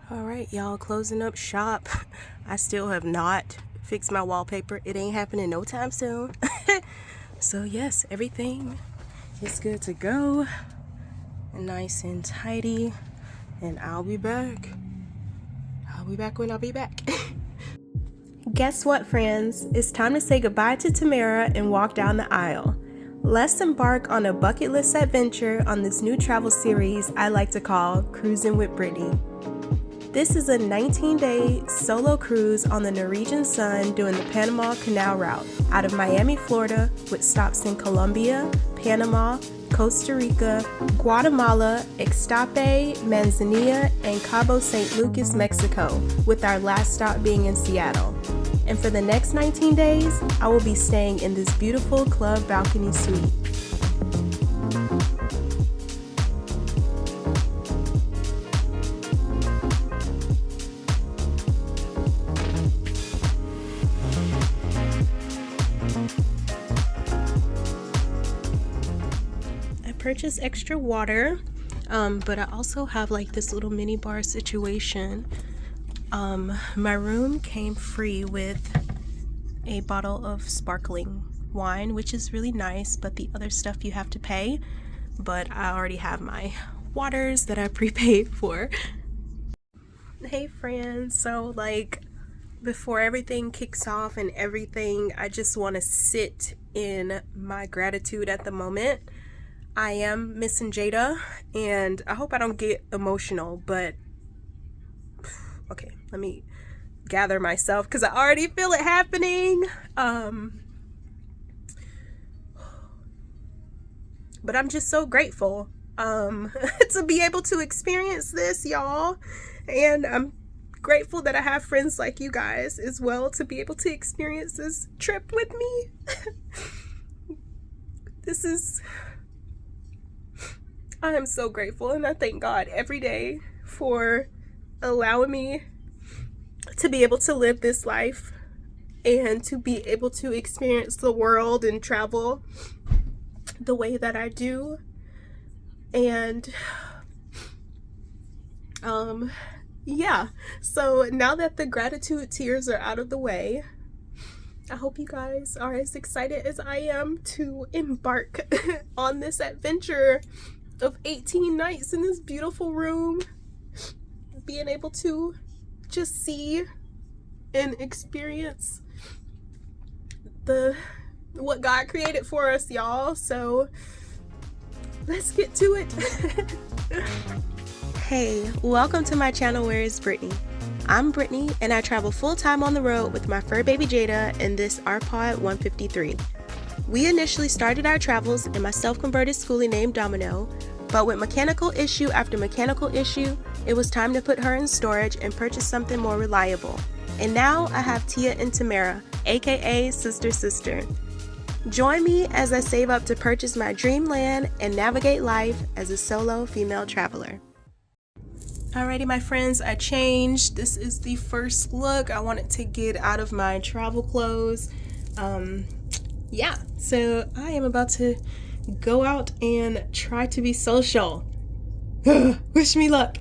All right, y'all, closing up shop. I still have not fixed my wallpaper. It ain't happening no time soon. So yes, everything is good to go, nice and tidy, and I'll be back when I'll be back. Guess what, friends? It's time to say goodbye to Tamara and walk down the aisle. Let's embark on a bucket list adventure on this new travel series I like to call Cruising with Brittany. This is a 19-day solo cruise on the Norwegian Sun doing the Panama Canal route out of Miami, Florida, with stops in Colombia, Panama, Costa Rica, Guatemala, Ixtape, Manzanilla, and Cabo San Lucas, Mexico, with our last stop being in Seattle. And for the next 19 days, I will be staying in this beautiful club balcony suite. Purchase extra water, but I also have like this little mini bar situation. My room came free with a bottle of sparkling wine, which is really nice, but the other stuff you have to pay. But I already have my waters that I prepaid for. Hey friends, so like before everything kicks off and everything, I just want to sit in my gratitude at the moment. I am missing Jada, and I hope I don't get emotional, but okay, let me gather myself because I already feel it happening. But I'm just so grateful to be able to experience this, y'all, and I'm grateful that I have friends like you guys as well to be able to experience this trip with me. I am so grateful, and I thank God every day for allowing me to be able to live this life and to be able to experience the world and travel the way that I do. And yeah, so now that the gratitude tears are out of the way, I hope you guys are as excited as I am to embark on this adventure of 18 nights in this beautiful room, being able to just see and experience what God created for us, y'all. So let's get to it. Hey, welcome to my channel, Where is Brittany? I'm Brittany, and I travel full-time on the road with my fur baby Jada and this RPod 153. We initially started our travels in my self-converted Skoolie named Domino, but with mechanical issue after mechanical issue, it was time to put her in storage and purchase something more reliable. And now I have Tia and Tamara, aka Sister. Join me as I save up to purchase my dream land and navigate life as a solo female traveler. Alrighty, my friends, I changed. This is the first look. I wanted to get out of my travel clothes. Yeah, so I am about to go out and try to be social. Wish me luck.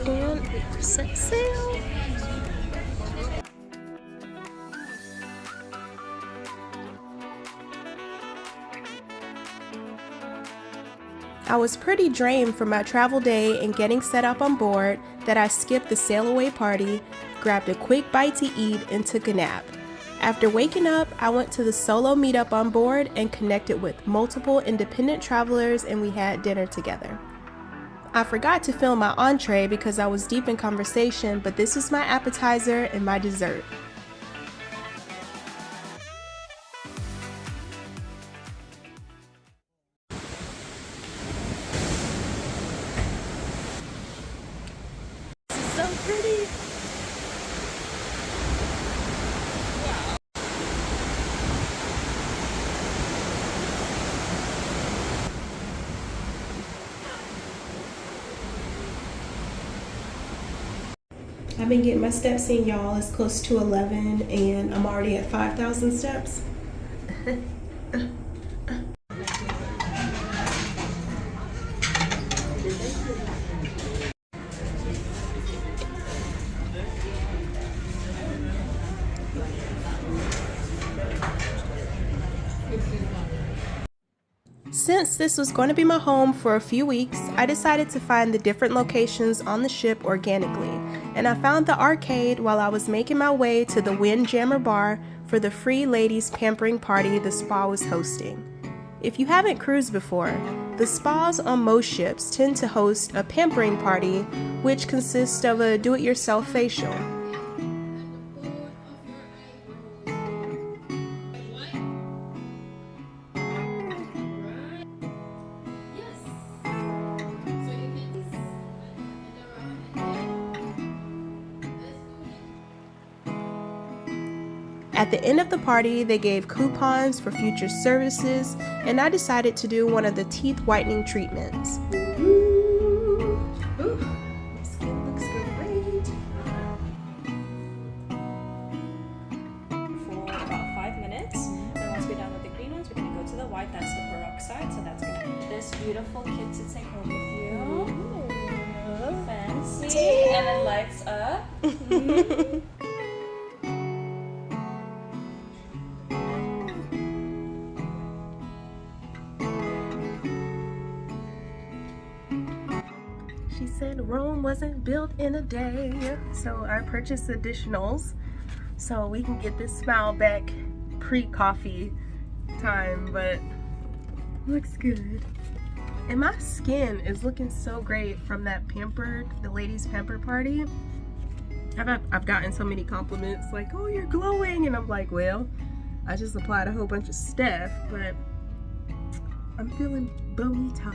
And set sail. I was pretty drained from my travel day and getting set up on board that I skipped the sail away party, grabbed a quick bite to eat, and took a nap. After waking up, I went to the solo meetup on board and connected with multiple independent travelers, and we had dinner together. I forgot to film my entree because I was deep in conversation, but this was my appetizer and my dessert. This is so pretty. I've been getting my steps in, y'all. It's close to 11 and I'm already at 5,000 steps. Since this was going to be my home for a few weeks, I decided to find the different locations on the ship organically, and I found the arcade while I was making my way to the Windjammer Bar for the free ladies pampering party the spa was hosting. If you haven't cruised before, the spas on most ships tend to host a pampering party, which consists of a do-it-yourself facial. At the end of the party, they gave coupons for future services, and I decided to do one of the teeth whitening treatments. Ooh, my skin looks great. For about 5 minutes, and once we're done with the green ones, we're going to go to the white. That's the peroxide, so that's going to be this beautiful kit to take home with you. Fancy, and it lights up. She said Rome wasn't built in a day, so I purchased additionals so we can get this smile back pre-coffee time, but looks good. And my skin is looking so great from that the ladies pamper party. I've gotten so many compliments like, oh, you're glowing, and I'm like, well, I just applied a whole bunch of stuff, but I'm feeling bonita.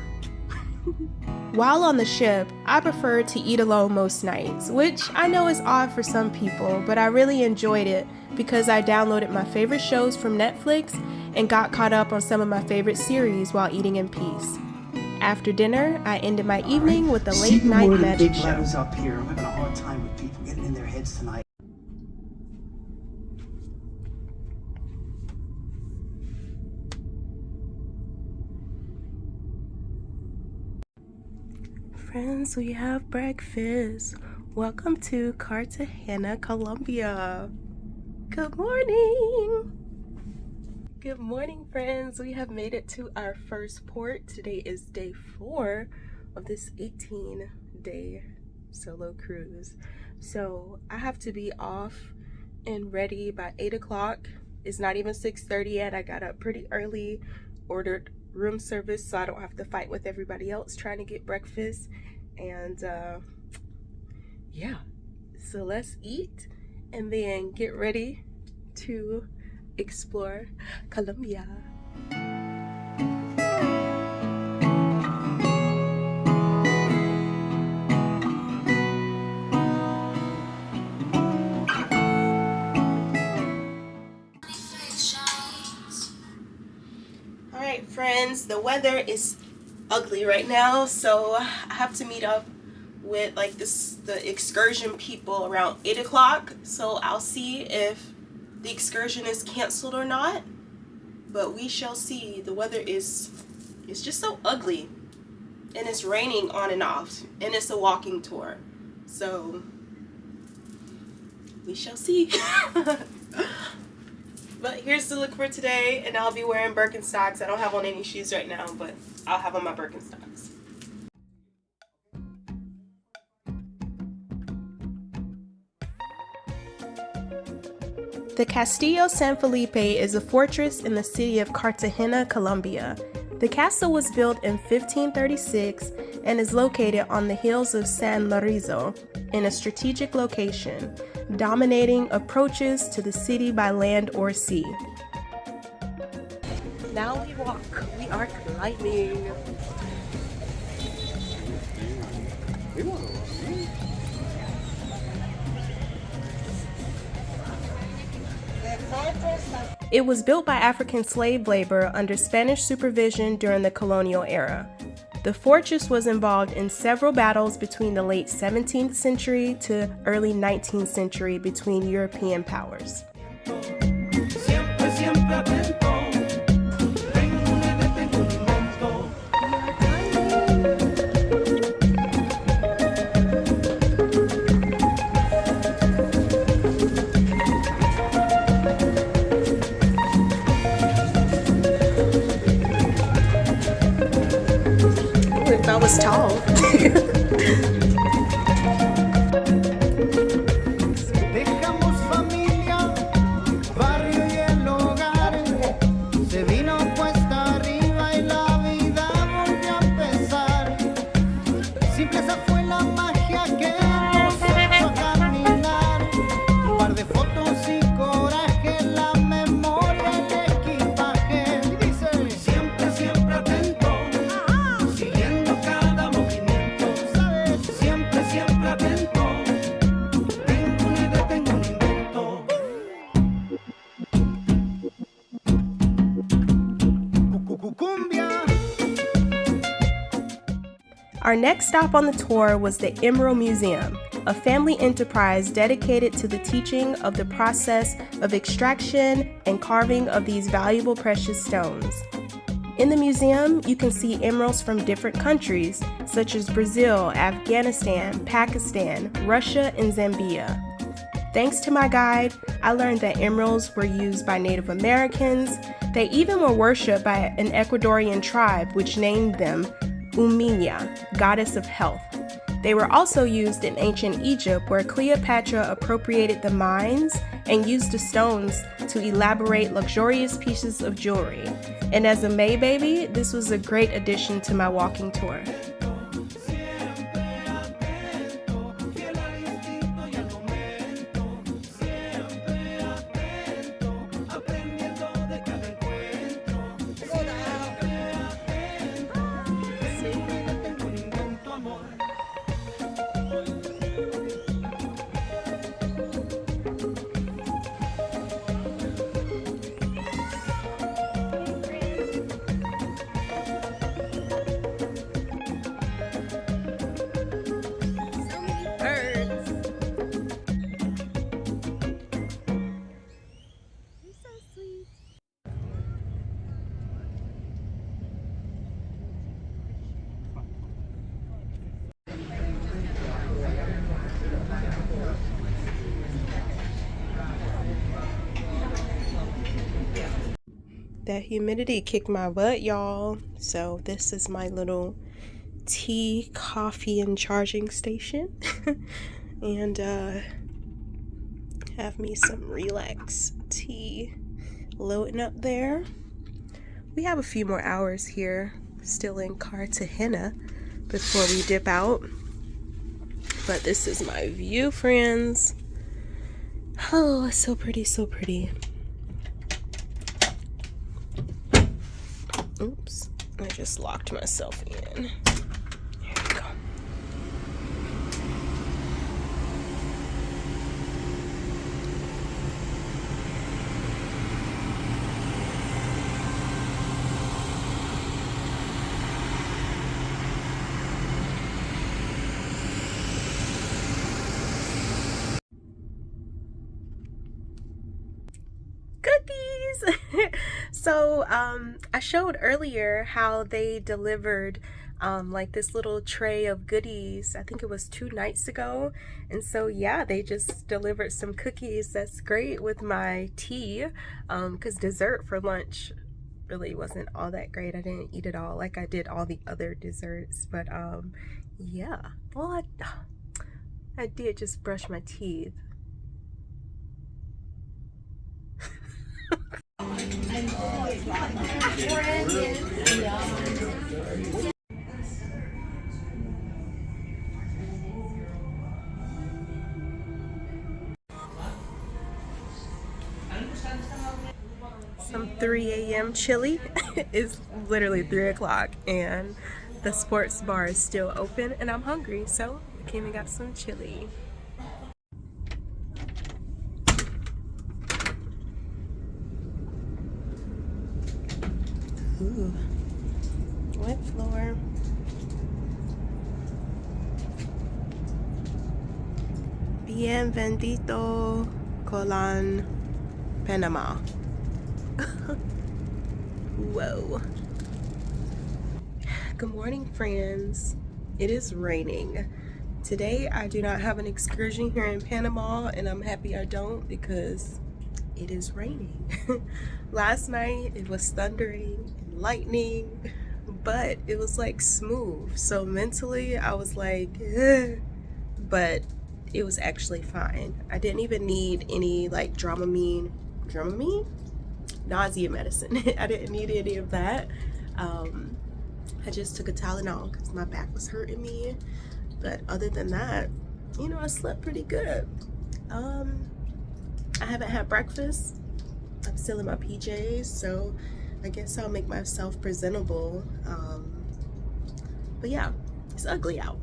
While on the ship, I prefer to eat alone most nights, which I know is odd for some people, but I really enjoyed it because I downloaded my favorite shows from Netflix and got caught up on some of my favorite series while eating in peace. After dinner, I ended my evening with a late night magic show. Up here. I'm having a hard time with people getting in their heads tonight. Friends, we have breakfast. Welcome to Cartagena, Colombia. Good morning. Good morning, friends. We have made it to our first port. Today is day 4 of this 18-day solo cruise. So I have to be off and ready by 8 o'clock. It's not even 6:30 yet. I got up pretty early, ordered room service so I don't have to fight with everybody else trying to get breakfast. And yeah, so let's eat and then get ready to explore Colombia. Alright friends, the weather is ugly right now, so I have to meet up with the excursion people around 8 o'clock. So I'll see if the excursion is canceled or not, but we shall see. The weather is just so ugly, and it's raining on and off, and it's a walking tour, so we shall see. But here's the look for today, and I'll be wearing Birkenstocks. I don't have on any shoes right now, but I'll have on my Birkenstocks. The Castillo San Felipe is a fortress in the city of Cartagena, Colombia. The castle was built in 1536 and is located on the hills of San Lorenzo in a strategic location, dominating approaches to the city by land or sea. Now we walk. We are climbing. It was built by African slave labor under Spanish supervision during the colonial era. The fortress was involved in several battles between the late 17th century to early 19th century between European powers. was tall. Dejamos familia, barrio y el hogar. Se vino cuesta arriba y la vida volvió a empezar. Simple esa fue la magia que nos hizo caminar. Un par de fotos y coraje, la memoria, el equipaje. Y dice, siempre, siempre atento, siguiendo cada movimiento. ¿Sabes? Siempre, siempre atento. Tengo una idea, tengo un invento. Cumbia. Our next stop on the tour was the Emerald Museum, a family enterprise dedicated to the teaching of the process of extraction and carving of these valuable precious stones. In the museum, you can see emeralds from different countries, such as Brazil, Afghanistan, Pakistan, Russia, and Zambia. Thanks to my guide, I learned that emeralds were used by Native Americans. They even were worshipped by an Ecuadorian tribe which named them Umiña, goddess of health. They were also used in ancient Egypt, where Cleopatra appropriated the mines and used the stones to elaborate luxurious pieces of jewelry. And as a May baby, this was a great addition to my walking tour. That humidity kicked my butt, y'all. So this is my little tea, coffee, and charging station. And have me some relax tea loading up there. We have a few more hours here, still in Cartagena, before we dip out. But this is my view, friends. Oh, it's so pretty, so pretty. Oops, I just locked myself in. Here we go. Cookies! So I showed earlier how they delivered like this little tray of goodies. I think it was 2 nights ago. And so yeah, they just delivered some cookies. That's great with my tea, because dessert for lunch really wasn't all that great. I didn't eat it all like I did all the other desserts. But yeah, well, I did just brush my teeth. Some 3 a.m. chili. It's literally 3 o'clock and the sports bar is still open and I'm hungry, so I came and got some chili. Ooh, wet floor. Bienvenido Colon, Panama. Whoa. Good morning, friends. It is raining. Today I do not have an excursion here in Panama, and I'm happy I don't because it is raining. Last night it was thundering and lightning, but it was like smooth. So mentally I was like, eh, but it was actually fine. I didn't even need any like Dramamine, nausea medicine. I didn't need any of that. I just took a Tylenol because my back was hurting me. But other than that, you know, I slept pretty good. I haven't had breakfast. I'm still in my PJs, so I guess I'll make myself presentable. But yeah, it's ugly out.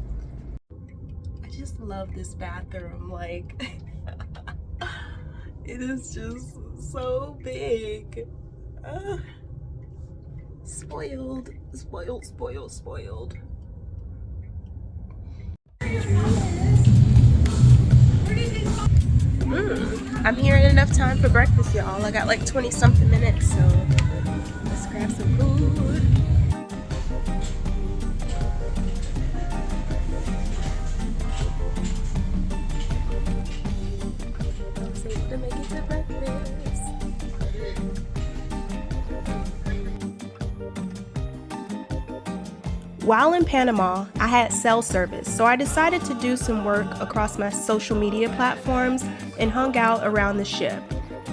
I just love this bathroom. Like, it is just so big. Spoiled, spoiled, spoiled, spoiled. I'm here in enough time for breakfast, y'all. I got like 20 something minutes, so let's grab some food. So we're gonna make it to breakfast. While in Panama, I had cell service, so I decided to do some work across my social media platforms and hung out around the ship.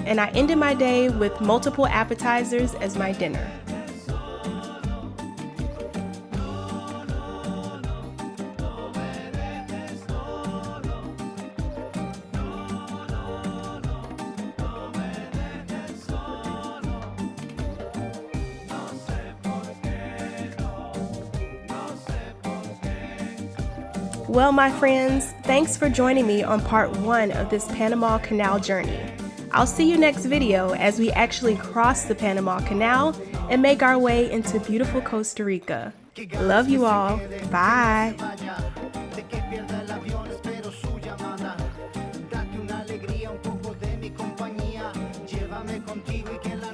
And I ended my day with multiple appetizers as my dinner. Well, my friends, thanks for joining me on part 1 of this Panama Canal journey. I'll see you next video as we actually cross the Panama Canal and make our way into beautiful Costa Rica. Love you all. Bye. Contigo y que la